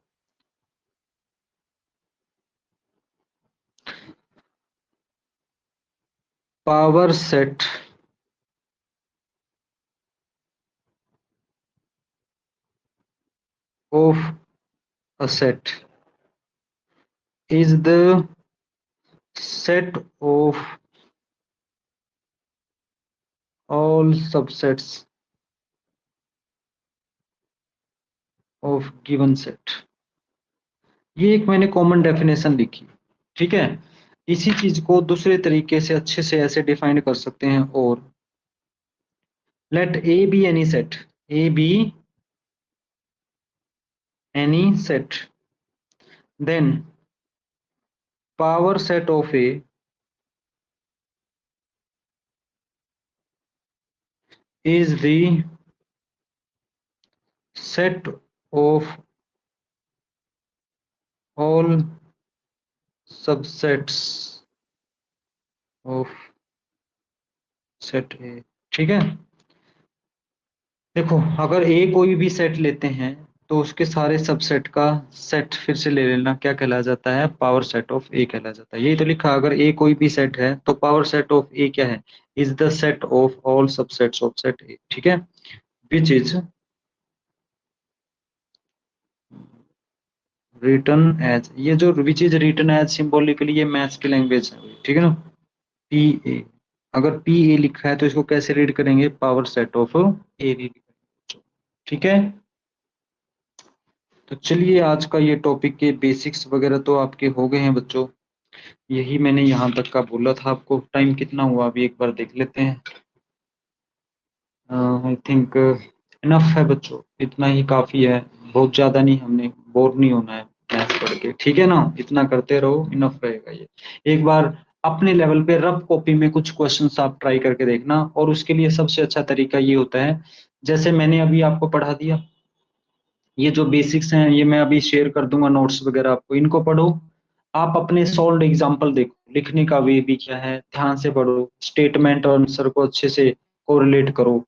Power set of a set is the set of all subsets of given set. ये एक मैंने कॉमन डेफिनेशन लिखी, ठीक है। इसी चीज को दूसरे तरीके से अच्छे से ऐसे डिफाइन कर सकते हैं, और let A be any set, A be any set, then power set of A is the set of all subsets of set A। ठीक है, देखो अगर ए कोई भी सेट लेते हैं तो उसके सारे सबसेट का सेट फिर से ले लेना क्या कहला जाता है, पावर सेट ऑफ ए कहला जाता है। यही तो लिखा, अगर ए कोई भी सेट है तो पावर सेट ऑफ ए क्या है, is the set of all subsets of set A. ठीक है, विच इज रिटन एज, ये जो which is written as symbolically ये मैथ्स की लैंग्वेज है, ठीक है ना। पी ए, अगर पी ए लिखा है तो इसको कैसे रीड करेंगे, power set of A read करेंगे। ठीक है, तो चलिए आज का ये टॉपिक के बेसिक्स वगैरह तो आपके हो गए हैं बच्चों। यही मैंने यहाँ तक का बोला था आपको। टाइम कितना हुआ अभी एक बार देख लेते हैं। आई थिंक इनफ है बच्चों, इतना ही काफी है, बहुत ज्यादा नहीं, हमने बोर नहीं होना है मैथ्स पढ़ के, ठीक है ना। इतना करते रहो, इनफ रहेगा ये। एक बार अपने लेवल पे रफ कॉपी में कुछ क्वेश्चंस आप ट्राई करके देखना, और उसके लिए सबसे अच्छा तरीका ये होता है, जैसे मैंने अभी आपको पढ़ा दिया, ये जो बेसिक्स हैं ये मैं अभी शेयर कर दूंगा नोट्स वगैरह आपको, इनको पढ़ो। आप अपने सॉल्व्ड एग्जांपल देखो, लिखने का वे भी क्या है ध्यान से पढ़ो, स्टेटमेंट और आंसर को अच्छे से कोरिलेट करो।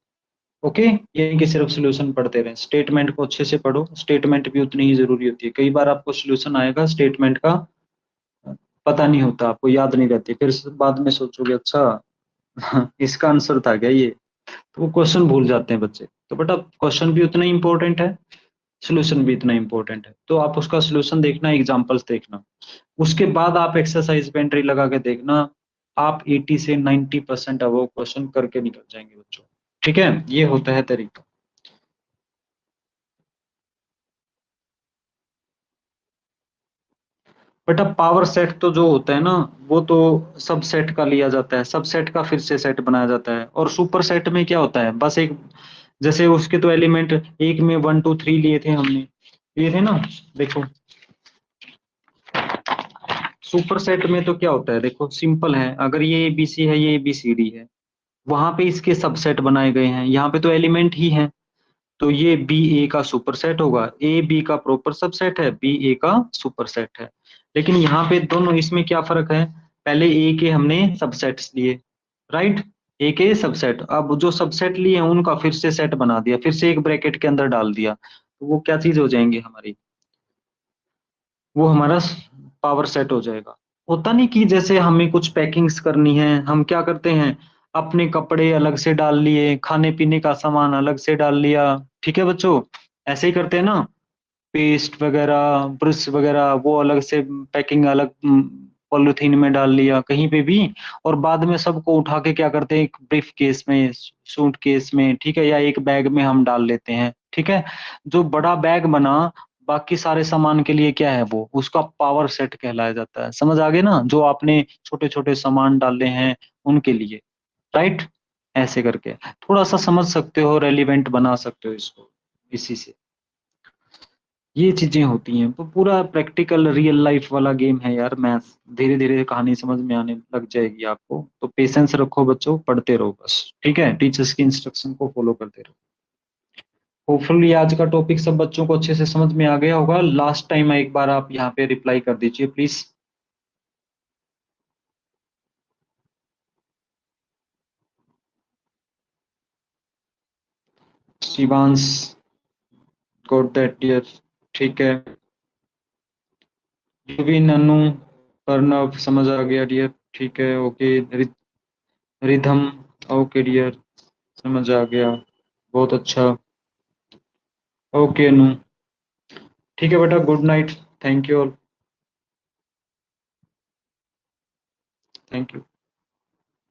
ओके, ये कि सिर्फ सॉल्यूशन पढ़ते रहें, स्टेटमेंट को अच्छे से पढ़ो, स्टेटमेंट भी उतनी ही जरूरी होती है। कई बार आपको सॉल्यूशन आएगा स्टेटमेंट का, पता नहीं होता, आपको याद नहीं रहती, फिर बाद में सोचोगे अच्छा इसका आंसर था क्या ये, तो वो क्वेश्चन भूल जाते हैं बच्चे। तो बेटा क्वेश्चन भी उतना ही इंपॉर्टेंट है, सोल्यूशन भी इतना इंपॉर्टेंट है, तो आप उसका सोल्यूशन देखना, एग्जांपल्स देखना, उसके बाद आप एक्सरसाइज पे एंट्री लगा के देखना, आप 80 से 90% अब वो क्वेश्चन करके निकल जाएंगे बच्चों। ठीक है, ये होता है तरीका। बेटा पावर सेट तो जो होता है ना, वो तो सब सेट का लिया जाता है, सब सेट का फिर से सेट बनाया जाता है, और सुपर सेट में क्या होता है, बस एक, जैसे उसके तो एलिमेंट एक में 1 2 3 लिए थे हमने, लिए थे ना। देखो सुपर सेट में तो क्या होता है, देखो सिंपल है, अगर ये एबीसी है, ये एबीसीडी है, वहां पे इसके सबसेट बनाए गए हैं, यहाँ पे तो एलिमेंट ही है, तो ये बी ए का सुपर सेट होगा, ए बी का प्रॉपर सबसेट है, बी ए का सुपर सेट है। लेकिन यहाँ पे दोनों, इसमें क्या फर्क है, पहले ए के हमने सबसेट्स लिए, राइट, ए के सबसेट, अब जो सबसेट लिए हैं उनका फिर से सेट बना दिया, फिर से एक ब्रैकेट के अंदर डाल दिया, तो वो क्या चीज हो जाएंगे हमारी, वो हमारा पावर सेट हो जाएगा। होता नहीं कि जैसे हमें कुछ पैकिंग्स करनी है, हम क्या करते हैं, अपने कपड़े अलग से डाल लिए, खाने पीने का सामान अलग से डाल लिया, ठीक है बच्चों, ऐसे ही करते हैं ना, पेस्ट वगैरह ब्रश वगैरह वो अलग से पैकिंग अलग पॉलिथीन में डाल लिया कहीं पे भी, और बाद में सबको उठा के क्या करते हैं, एक ब्रीफ केस में, सूट केस में, ठीक है, या एक बैग में हम डाल लेते हैं, ठीक है। जो बड़ा बैग बना, बाकी सारे सामान के लिए क्या है, वो उसका पावर सेट कहलाया जाता है। समझ आ गए ना, जो आपने छोटे छोटे सामान डाले हैं उनके लिए, राइट, ऐसे करके थोड़ा सा समझ सकते हो, रेलिवेंट बना सकते हो इसको इसी से, ये चीजें होती हैं। तो पूरा प्रैक्टिकल रियल लाइफ वाला गेम है यार मैथ्स, धीरे धीरे कहानी समझ में आने लग जाएगी आपको, तो पेशेंस रखो बच्चों, पढ़ते रहो बस, ठीक है, टीचर्स की इंस्ट्रक्शन को फॉलो करते रहो। होपफुली आज का टॉपिक सब बच्चों को अच्छे से समझ में आ गया होगा। लास्ट टाइम एक बार आप यहाँ पे रिप्लाई कर दीजिए please. Shivansh, got that dear, ठीक है। विन अनु, अर्नव समझ आ गया डियर, ठीक है, ओके। रिधम, ओके डियर, समझ आ गया, बहुत अच्छा, ओके अनु, ठीक है बेटा, good night, thank you all, thank you.